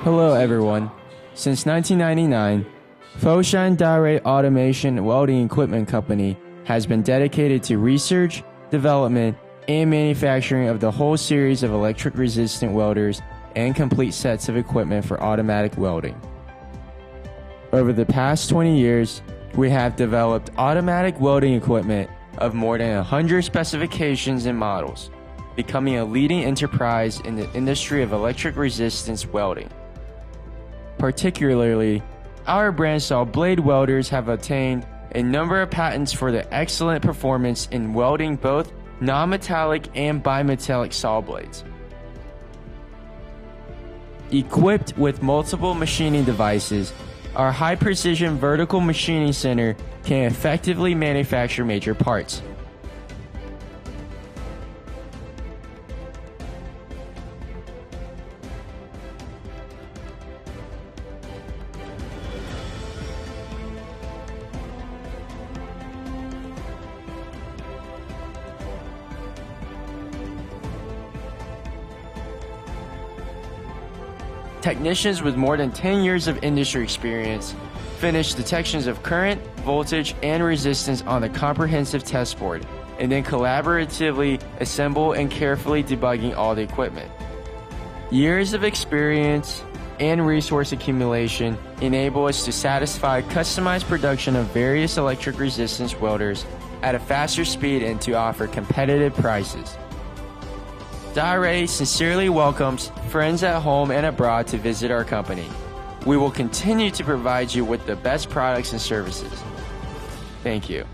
Hello everyone. Since 1999, Foshan DARUI Automation Welding Equipment Company has been dedicated to research, development, and manufacturing of the whole series of electric-resistant welders and complete sets of equipment for automatic welding. Over the past 20 years, we have developed automatic welding equipment of more than 100 specifications and models, becoming a leading enterprise in the industry of electric resistance welding. Particularly, our brand saw blade welders have obtained a number of patents for their excellent performance in welding both non-metallic and bimetallic saw blades. Equipped with multiple machining devices, our high-precision vertical machining center can effectively manufacture major parts. Technicians with more than 10 years of industry experience finish detections of current, voltage, and resistance on the comprehensive test board, and then collaboratively assemble and carefully debugging all the equipment. Years of experience and resource accumulation enable us to satisfy customized production of various electric resistance welders at a faster speed and to offer competitive prices. DARUI sincerely welcomes friends at home and abroad to visit our company. We will continue to provide you with the best products and services. Thank you.